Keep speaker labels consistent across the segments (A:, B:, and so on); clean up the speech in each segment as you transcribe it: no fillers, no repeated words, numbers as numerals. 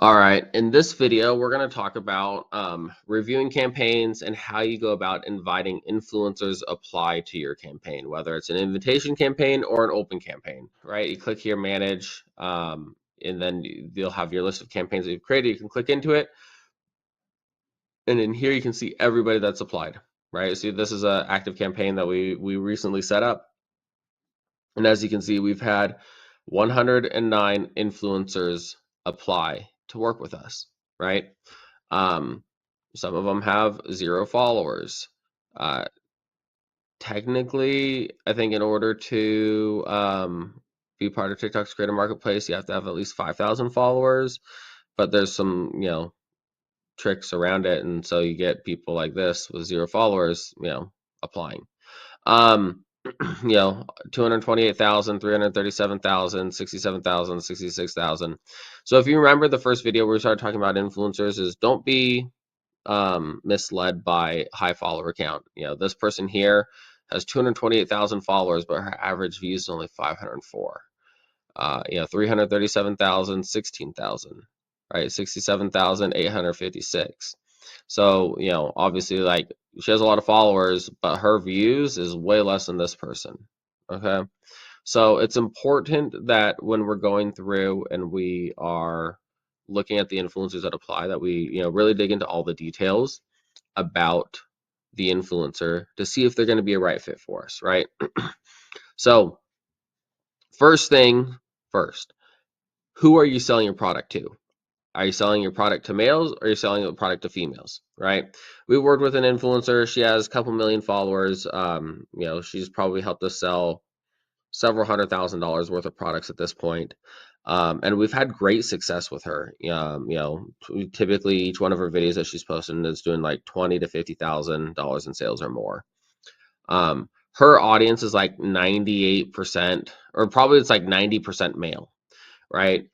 A: All right, in this video, we're going to talk about reviewing campaigns and how you go about inviting influencers apply to your campaign, whether it's an invitation campaign or an open campaign, right? You click here, manage, and then you'll have your list of campaigns that you've created. You can click into it, and in here you can see everybody that's applied, right? So this is an active campaign that we recently set up, and as you can see, we've had 109 influencers apply to work with us, right? Um, some of them have 0 followers. Technically, I think in order to be part of TikTok's creator marketplace, you have to have at least 5,000 followers. But there's some, tricks around it, and so you get people like this with 0 followers, applying. Um, 228,000, 337,000, 67,000, 66,000. So if you remember the first video where we started talking about influencers, is don't be misled by high follower count. This person here has 228,000 followers, but her average views is only 504. 337,000, 16,000, right? 67,856. So, obviously, like, she has a lot of followers, but her views is way less than this person. Okay. So it's important that when we're going through and we are looking at the influencers that apply, that we, really dig into all the details about the influencer to see if they're going to be a right fit for us, right? So first thing first, who are you selling your product to? Are you selling your product to males or are you selling your product to females, right? We worked with an influencer. She has a couple million followers. She's probably helped us sell several $100,000 worth of products at this point. And we've had great success with her. Typically each one of her videos that she's posting is doing like $20,000 to $50,000 in sales or more. Her audience is like 98%, or probably it's like 90% male, right?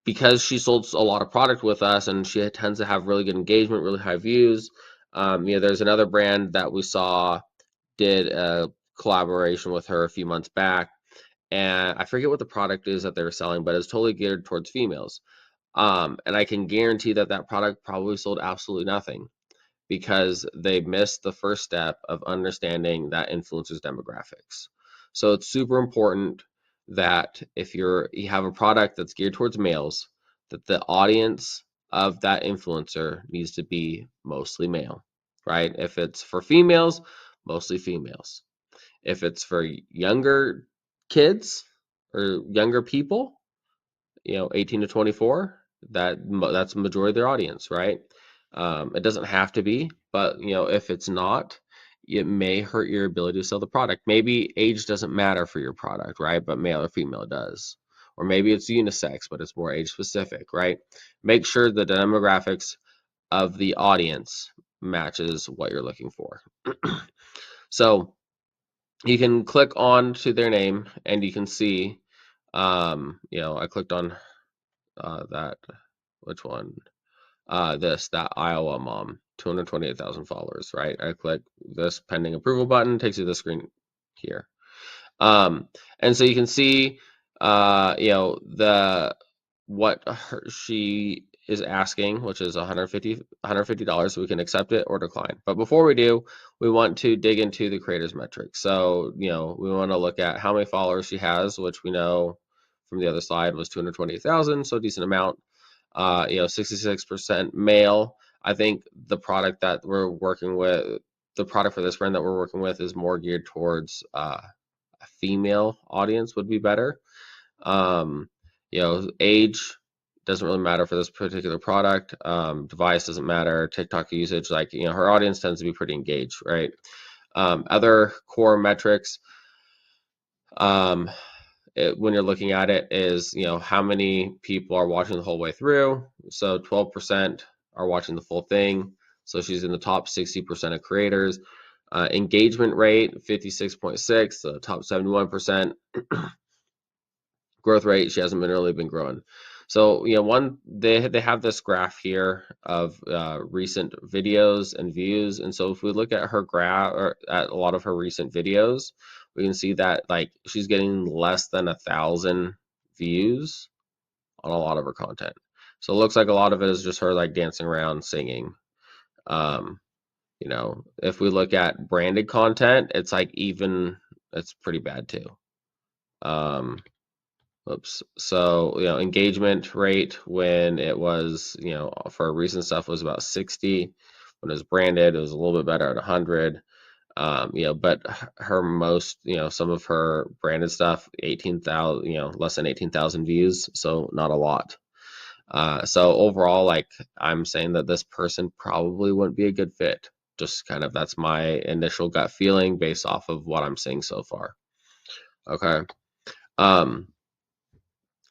A: Because she sold a lot of product with us and she tends to have really good engagement, really high views. There's another brand that we saw did a collaboration with her a few months back, and I forget what the product is that they were selling, but it's totally geared towards females. And I can guarantee that that product probably sold absolutely nothing because they missed the first step of understanding that influencer's demographics. So it's super important that if you have a product that's geared towards males, that the audience of that influencer needs to be mostly male, right? If it's for females, mostly females. If it's for younger kids or younger people, 18 to 24, that's the majority of their audience, right? It doesn't have to be, but if it's not, it may hurt your ability to sell the product. Maybe age doesn't matter for your product, right? But male or female does. Or maybe it's unisex, but it's more age specific, right? Make sure the demographics of the audience matches what you're looking for. So you can click on to their name and you can see, I clicked on that, which one? That Iowa mom, 228,000 followers, right? I click this pending approval button, takes you to the screen here. And so you can see, what she is asking, which is $150, so we can accept it or decline. But before we do, we want to dig into the creator's metrics. So, we want to look at how many followers she has, which we know from the other slide was 228,000, so a decent amount. 66% male. I think the product that we're working with, the product for this brand that we're working with is more geared towards a female audience would be better. Age doesn't really matter for this particular product. Device doesn't matter. TikTok usage, her audience tends to be pretty engaged, right? Other core metrics, when you're looking at it is, how many people are watching the whole way through. So 12% are watching the full thing. So she's in the top 60% of creators. Engagement rate, 56.6, the top 71%. Growth rate, she hasn't really been growing. So, they have this graph here of recent videos and views. And so if we look at her graph, or at a lot of her recent videos, we can see that she's getting less than 1,000 views on a lot of her content. So it looks like a lot of it is just her like dancing around singing. Um, if we look at branded content, it's like it's pretty bad too. Oops. So, engagement rate when it was, for recent stuff was about 60. When it was branded, it was a little bit better at 100. But her most, some of her branded stuff, 18,000, less than 18,000 views. So not a lot. So overall, like I'm saying that this person probably wouldn't be a good fit. Just kind of that's my initial gut feeling based off of what I'm seeing so far. Okay. Um,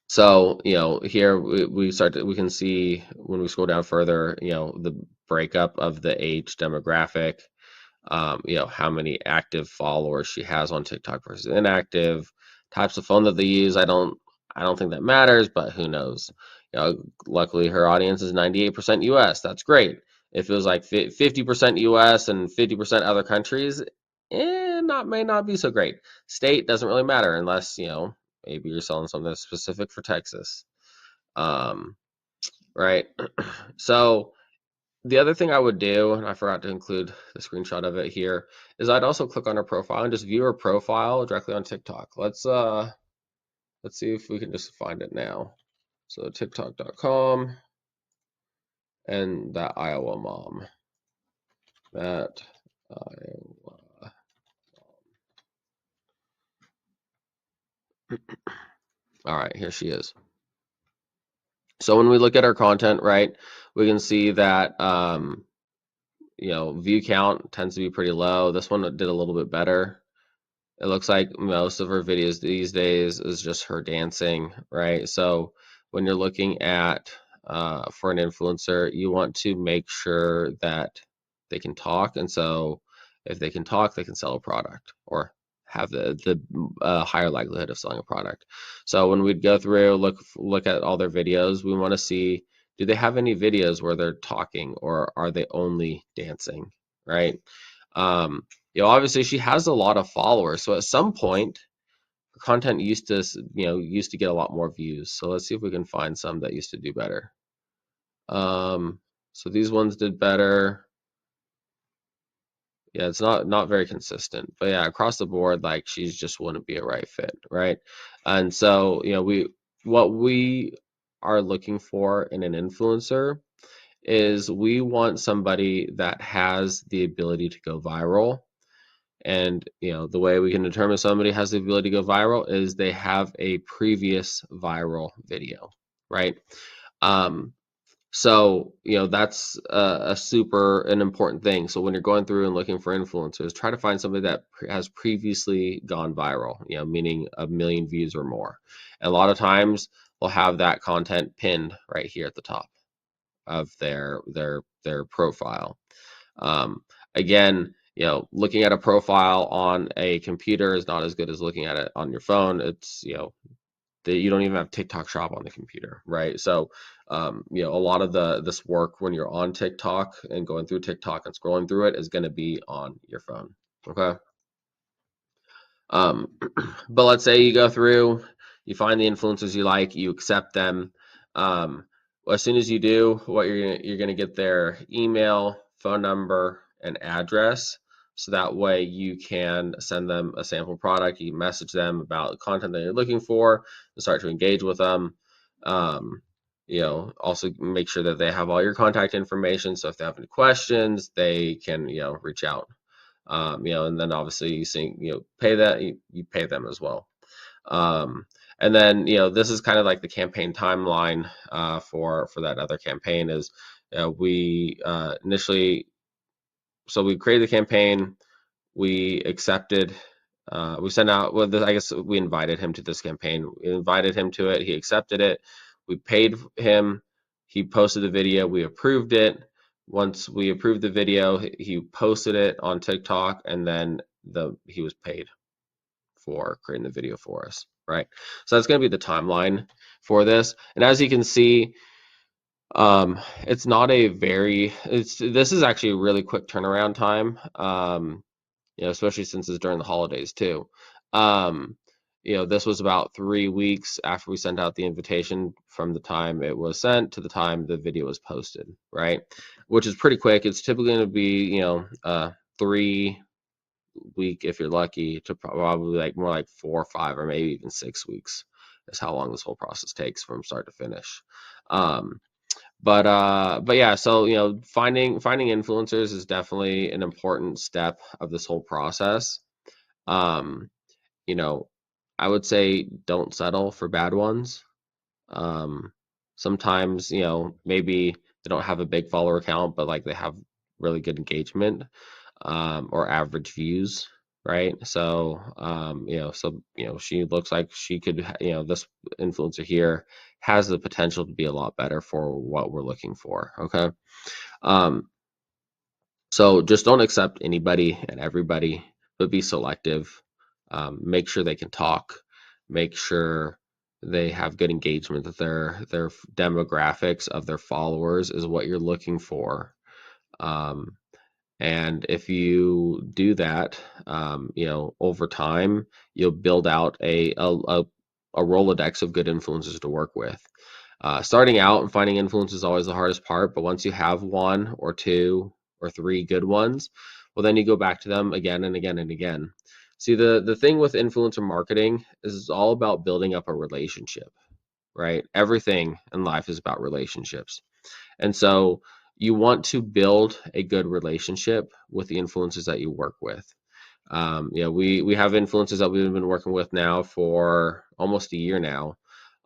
A: so, here we can see when we scroll down further, the breakup of the age demographic, how many active followers she has on TikTok versus inactive, types of phone that they use. I don't think that matters, but who knows? Luckily her audience is 98% US. That's great. If it was like 50% US and 50% other countries, may not be so great. State doesn't really matter unless, maybe you're selling something that's specific for Texas. Right? So the other thing I would do, and I forgot to include the screenshot of it here, is I'd also click on her profile and just view her profile directly on TikTok. Let's see if we can just find it now. So TikTok.com and that Iowa mom. That Iowa. All right, here she is. So when we look at our content, right, we can see that view count tends to be pretty low. This one did a little bit better. It looks like most of her videos these days is just her dancing, right? So when you're looking at for an influencer, you want to make sure that they can talk, and so if they can talk, they can sell a product or have the higher likelihood of selling a product. So when we'd go through look at all their videos, we want to see, do they have any videos where they're talking or are they only dancing, right? Um, Obviously she has a lot of followers, so at some point her content used to get a lot more views. So let's see if we can find some that used to do better. So these ones did better. Yeah, it's not very consistent, but yeah, across the board, like she's just wouldn't be a right fit, right? And so, what we are looking for in an influencer is we want somebody that has the ability to go viral. And the way we can determine somebody has the ability to go viral is they have a previous viral video, right? Um, so that's an important thing. So when you're going through and looking for influencers, try to find somebody that has previously gone viral, meaning 1 million views or more. And a lot of times we'll have that content pinned right here at the top of their profile. Again, looking at a profile on a computer is not as good as looking at it on your phone. It's, you don't even have TikTok Shop on the computer, right? So, a lot of this work when you're on TikTok and going through TikTok and scrolling through it is going to be on your phone. Okay. Um, but let's say you go through, you find the influencers you like, you accept them. As soon as you do, what you're gonna get their email, phone number, and address. So that way you can send them a sample product. You can message them about the content that you're looking for and start to engage with them. Also make sure that they have all your contact information. So if they have any questions, they can, reach out. And then obviously pay that you pay them as well. And then this is kind of like the campaign timeline for that other campaign is we initially, so we created the campaign, we accepted, we sent out, well, I guess we invited him to this campaign. We invited him to it. He accepted it. We paid him. He posted the video. We approved it. Once we approved the video, he posted it on TikTok, and then he was paid for creating the video for us, right? So that's going to be the timeline for this. And as you can see, it's not a this is actually a really quick turnaround time. Especially since it's during the holidays too. Um, this was about 3 weeks after we sent out the invitation from the time it was sent to the time the video was posted, right? Which is pretty quick. It's typically going to be, 3 week if you're lucky to probably like more like 4 or 5 or maybe even 6 weeks is how long this whole process takes from start to finish. Um, but yeah, so finding influencers is definitely an important step of this whole process. Um, you know, I would say don't settle for bad ones. Um, Sometimes, maybe they don't have a big follower count, but like they have really good engagement, or average views, right? So, she looks like she could, this influencer here has the potential to be a lot better for what we're looking for. Okay. Um, so just don't accept anybody and everybody, but be selective. Make sure they can talk. Make sure they have good engagement. That their demographics of their followers is what you're looking for. Um, and if you do that, over time, you'll build out a Rolodex of good influencers to work with. Starting out and finding influence is always the hardest part, but once you have one or two or three good ones, well, then you go back to them again and again and again. See, the thing with influencer marketing is it's all about building up a relationship, right? Everything in life is about relationships. And so you want to build a good relationship with the influencers that you work with. We have influencers that we've been working with now for almost a year now.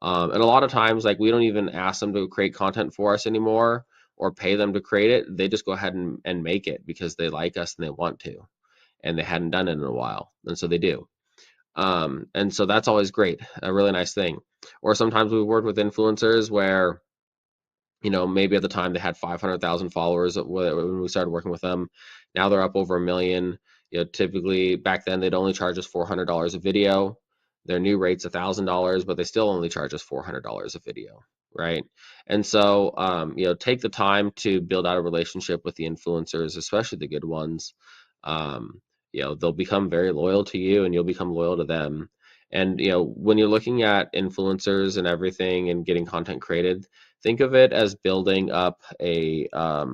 A: And a lot of times, like, we don't even ask them to create content for us anymore or pay them to create it. They just go ahead and make it because they like us and they want to, and they hadn't done it in a while. And so they do. And so that's always great, a really nice thing. Or sometimes we've worked with influencers where, maybe at the time they had 500,000 followers when we started working with them. Now they're up over 1 million. Typically back then they'd only charge us $400 a video. Their new rate's $1,000, but they still only charge us $400 a video, right? And so, take the time to build out a relationship with the influencers, especially the good ones. They'll become very loyal to you, and you'll become loyal to them. And when you're looking at influencers and everything and getting content created, think of it as building up oh,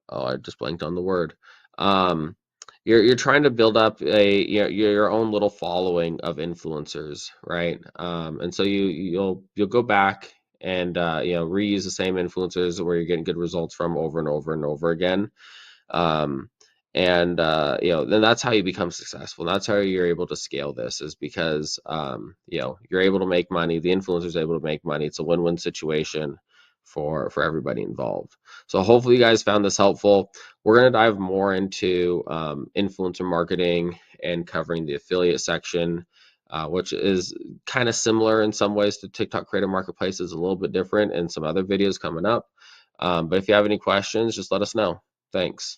A: I just blanked on the word. Um, you're trying to build up your own little following of influencers, right? And so you'll go back and reuse the same influencers where you're getting good results from over and over and over again. Um, and then that's how you become successful. That's how you're able to scale this, is because you're able to make money. The influencer's able to make money. It's a win-win situation for everybody involved. So hopefully you guys found this helpful. We're going to dive more into influencer marketing and covering the affiliate section, which is kind of similar in some ways to TikTok Creator Marketplace. Is a little bit different in some other videos coming up. But if you have any questions, just let us know. Thanks.